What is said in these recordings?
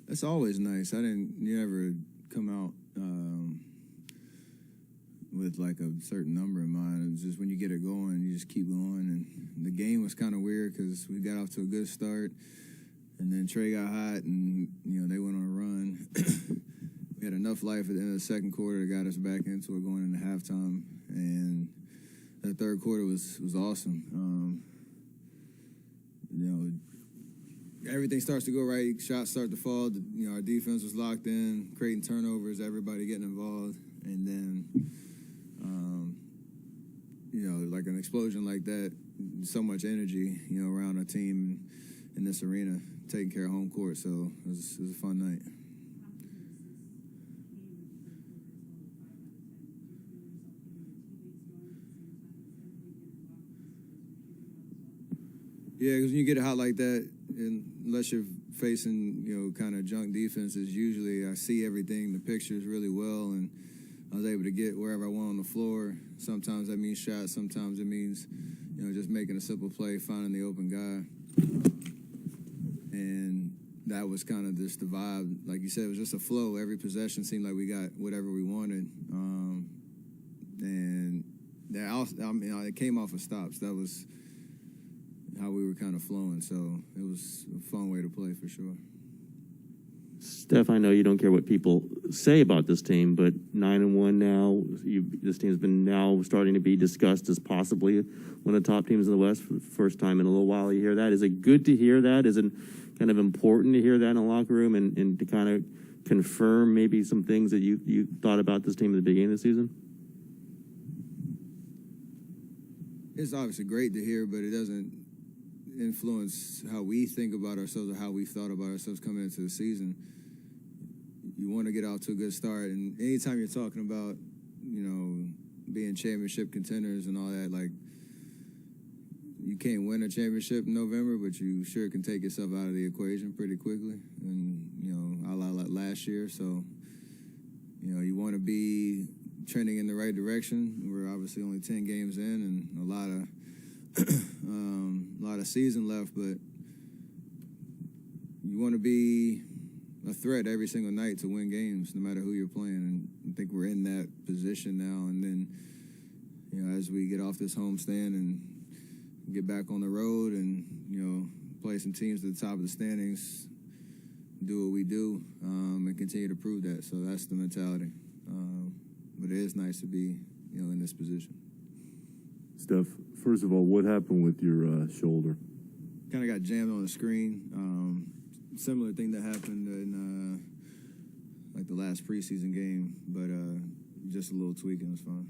That's always nice. You never come out with like a certain number in mind. It's just when you get it going, you just keep going. And the game was kind of weird because we got off to a good start, and then Trey got hot, and they went on a run. We had enough life at the end of the second quarter that got us back into it going into halftime, and that third quarter was awesome. Everything starts to go right. Shots start to fall. Our defense was locked in, creating turnovers, everybody getting involved. And then, like an explosion like that, so much energy, around our team in this arena, taking care of home court. So it was a fun night. Yeah, because when you get it hot like that, unless you're facing, kind of junk defenses, usually I see everything, the pictures really well, and I was able to get wherever I want on the floor. Sometimes that means shots. Sometimes it means, just making a simple play, finding the open guy. And that was kind of just the vibe. Like you said, it was just a flow. Every possession seemed like we got whatever we wanted. And it came off of stops. That was how we were kind of flowing. So it was a fun way to play for sure. Steph, I know you don't care what people say about this team, but 9-1 now. This team's been now starting to be discussed as possibly one of the top teams in the West for the first time in a little while. You hear that? Is it good to hear that? Is it kind of important to hear that in the locker room and to kind of confirm maybe some things that you thought about this team at the beginning of the season? It's obviously great to hear, but it doesn't influence how we think about ourselves or how we thought about ourselves coming into the season. You want to get out to a good start, and anytime you're talking about, being championship contenders and all that, like, you can't win a championship in November, but you sure can take yourself out of the equation pretty quickly, and, a la last year, so, you want to be trending in the right direction. We're obviously only 10 games in and a lot of season left, but you want to be a threat every single night to win games, no matter who you're playing. And I think we're in that position now. And then, as we get off this homestand and get back on the road and, play some teams at the top of the standings, do what we do, and continue to prove that. So that's the mentality. But it is nice to be, in this position. Steph, first of all, what happened with your shoulder? Kind of got jammed on the screen. Similar thing that happened in the last preseason game, but just a little tweaking was fine.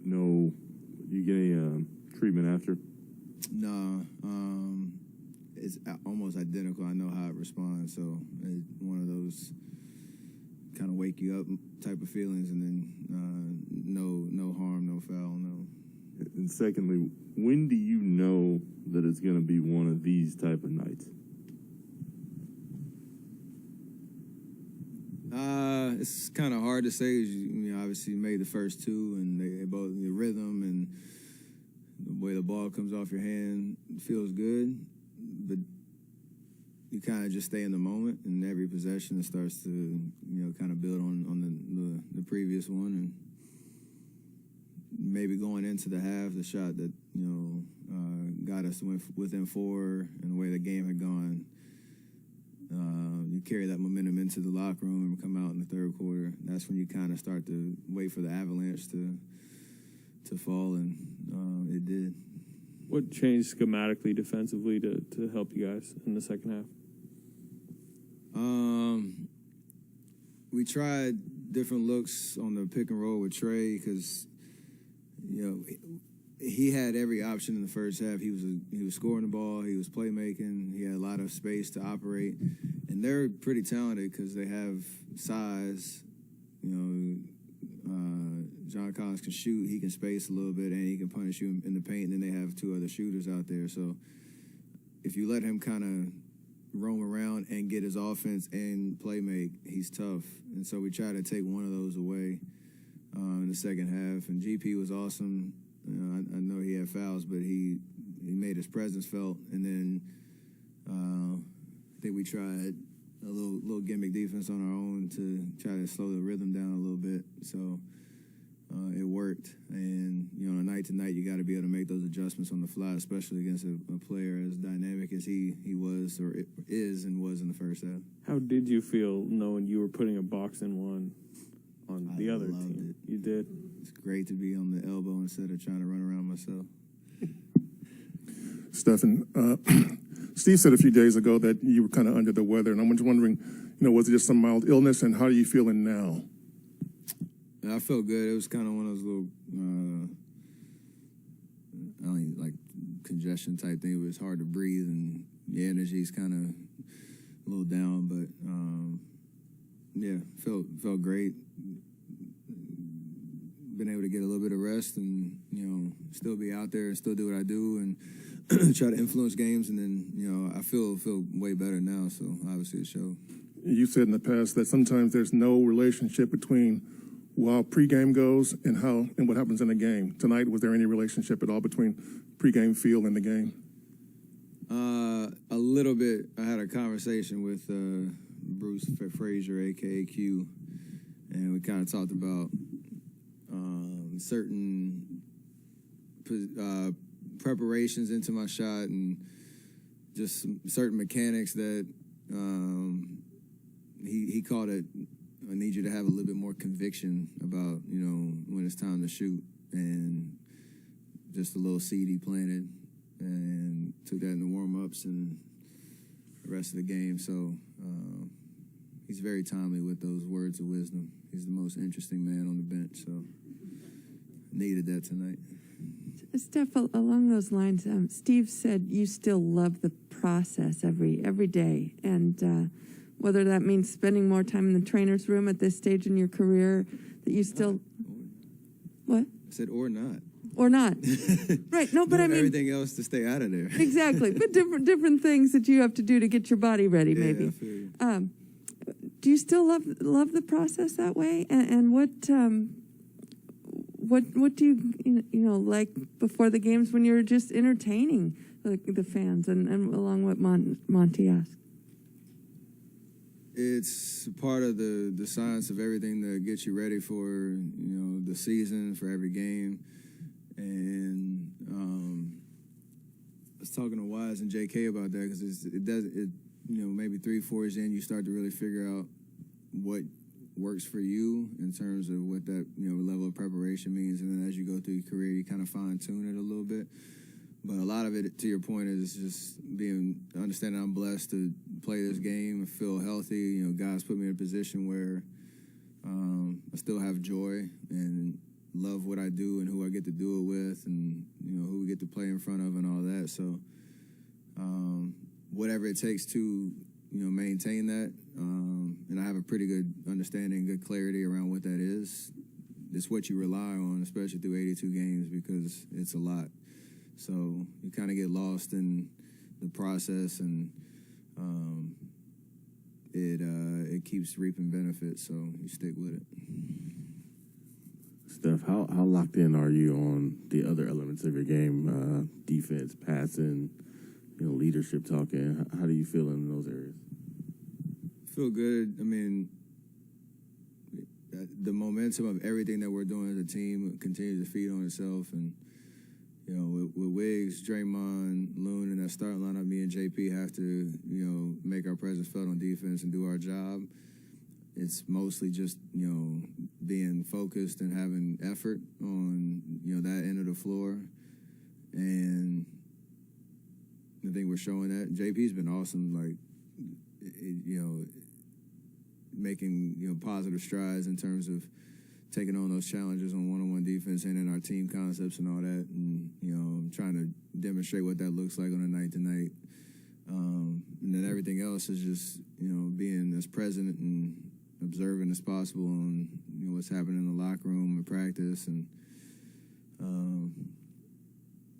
No, you get any treatment after? No, it's almost identical. I know how it responds, so it's one of those kind of wake you up type of feelings, and then no harm, no foul, no. And secondly, when do you know that it's going to be one of these type of nights? It's kind of hard to say. Obviously you made the first two, and they both, the rhythm and the way the ball comes off your hand feels good, but you kind of just stay in the moment, and every possession it starts to kind of build on the previous one, and maybe going into the half, the shot that got us within four, and the way the game had gone. You carry that momentum into the locker room and come out in the third quarter. That's when you kind of start to wait for the avalanche to fall, and it did. What changed schematically defensively to help you guys in the second half? We tried different looks on the pick and roll with Trey because, he had every option in the first half. He was scoring the ball. He was playmaking. He had a lot of space to operate. And they're pretty talented because they have size. John Collins can shoot. He can space a little bit, and he can punish you in the paint. And then they have two other shooters out there. So if you let him kind of roam around and get his offense and play make, he's tough. And so we try to take one of those away in the second half. And GP was awesome. I know he had fouls, but he made his presence felt. And then I think we tried a little gimmick defense on our own to try to slow the rhythm down a little bit. So it worked. And, you know, night to night, you got to be able to make those adjustments on the fly, especially against a player as dynamic as he was or is and was in the first half. How did you feel knowing you were putting a box and one on the other loved team? it. You did? It's great to be on the elbow instead of trying to run around myself. Stephen, Steve said a few days ago that you were kind of under the weather, and I'm just wondering, was it just some mild illness, and how are you feeling now? I felt good. It was kind of one of those little, I don't even, like congestion type thing. It was hard to breathe, and the energy's kind of a little down. But yeah, felt great. Been able to get a little bit of rest, and still be out there and still do what I do, and try to influence games. And then I feel way better now. So obviously it showed. You said in the past that sometimes there's no relationship between how pregame goes and what happens in a game. Tonight, was there any relationship at all between pregame feel and the game? A little bit. I had a conversation with Bruce Frazier, aka Q, and we kind of talked about certain preparations into my shot and just certain mechanics that he called it. I need you to have a little bit more conviction about, when it's time to shoot, and just a little seed he planted, and took that in the warm-ups and the rest of the game. So he's very timely with those words of wisdom. He's the most interesting man on the bench, so needed that tonight. Steph, along those lines, Steve said you still love the process every day, and whether that means spending more time in the trainer's room at this stage in your career, that you still... What? I said or not. Or not. Right, no, but I mean... everything else to stay out of there. Exactly, but different things that you have to do to get your body ready, maybe. Yeah, I feel you. Do you still love the process that way? And what do you like before the games when you're just entertaining the fans and along what Monty asked? It's part of the science of everything that gets you ready for the season, for every game. And I was talking to Wise and JK about that, because maybe 3-4 years in, you start to really figure out what works for you in terms of what that level of preparation means, and then as you go through your career, you kind of fine tune it a little bit. But a lot of it, to your point, is just understanding I'm blessed to play this game and feel healthy. Guys put me in a position where I still have joy and love what I do and who I get to do it with, and who we get to play in front of and all that. So whatever it takes to maintain that, and I have a pretty good understanding, good clarity around what that is. It's what you rely on, especially through 82 games, because it's a lot. So you kind of get lost in the process, and it keeps reaping benefits, so you stick with it. Steph, how locked in are you on the other elements of your game? Defense, passing, leadership talking. How do you feel in those areas? Feel good. I mean, the momentum of everything that we're doing as a team continues to feed on itself, and with Wiggs, Draymond, Loon, and that starting lineup, me and JP have to make our presence felt on defense and do our job. It's mostly just being focused and having effort on that end of the floor, and I think we're showing that. JP's been awesome, making positive strides in terms of taking on those challenges on one-on-one defense and in our team concepts and all that, and I'm trying to demonstrate what that looks like on a night-to-night. And then everything else is just being as present and observant as possible on what's happening in the locker room and practice, and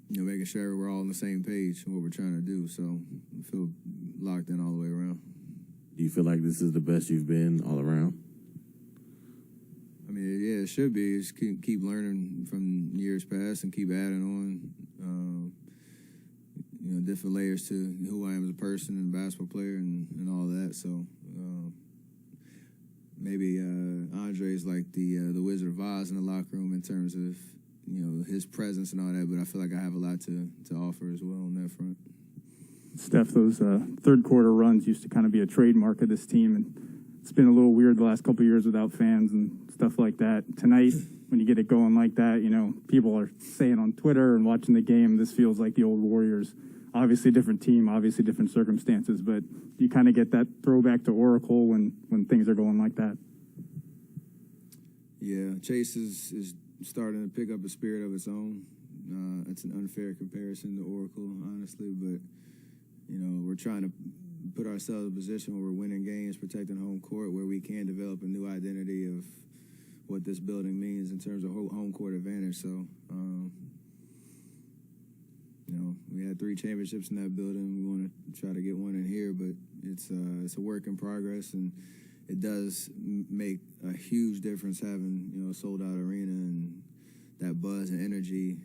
making sure we're all on the same page on what we're trying to do. So I feel locked in all the way around. Do you feel like this is the best you've been all around? I mean, yeah, it should be. Just keep learning from years past and keep adding on, different layers to who I am as a person and a basketball player and all that. So maybe Andre's like the Wizard of Oz in the locker room in terms of his presence and all that. But I feel like I have a lot to offer as well on that front. Steph, those third quarter runs used to kind of be a trademark of this team, and it's been a little weird the last couple of years without fans and stuff like that. Tonight, when you get it going like that, people are saying on Twitter and watching the game, this feels like the old Warriors. Obviously, different team, obviously different circumstances, but you kind of get that throwback to Oracle when things are going like that. Yeah, Chase is starting to pick up a spirit of its own. It's an unfair comparison to Oracle, honestly, but we're trying to put ourselves in a position where we're winning games, protecting home court, where we can develop a new identity of what this building means in terms of home court advantage. So, we had 3 championships in that building. We want to try to get one in here, but it's a work in progress, and it does make a huge difference having a sold out arena and that buzz and energy.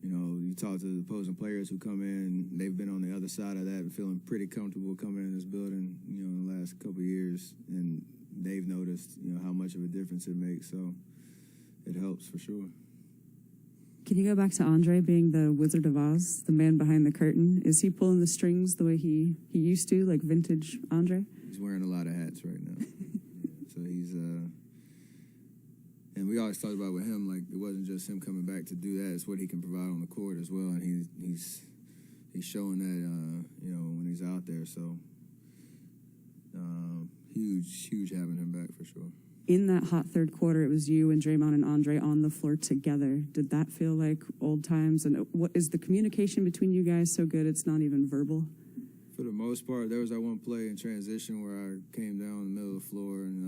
You talk to the opposing players who come in, they've been on the other side of that and feeling pretty comfortable coming in this building, in the last couple of years, and they've noticed, how much of a difference it makes. So it helps for sure. Can you go back to Andre being the Wizard of Oz, the man behind the curtain? Is he pulling the strings the way he used to, like vintage Andre? He's wearing a lot of hats right now. So he's and we always talked about with him, like, it wasn't just him coming back to do that. It's what he can provide on the court as well, and he's showing that, when he's out there. So huge having him back for sure. In that hot third quarter, it was you and Draymond and Andre on the floor together. Did that feel like old times? And what is the communication between you guys so good it's not even verbal? For the most part, there was that one play in transition where I came down in the middle of the floor, and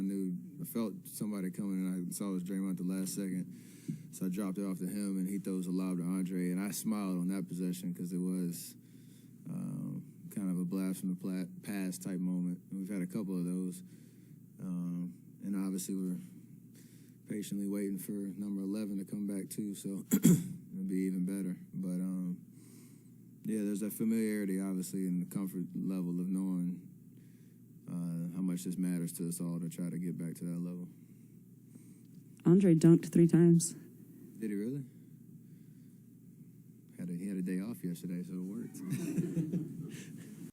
I felt somebody coming, and I saw it was Draymond at the last second. So I dropped it off to him, and he throws a lob to Andre, and I smiled on that possession because it was kind of a blast from the past type moment. And we've had a couple of those. And obviously we're patiently waiting for number 11 to come back too, so it'll be even better. But yeah, there's that familiarity, obviously, and the comfort level of knowing how much this matters to us all to try to get back to that level. Andre dunked 3 times. Did he really? He had a day off yesterday, so it worked.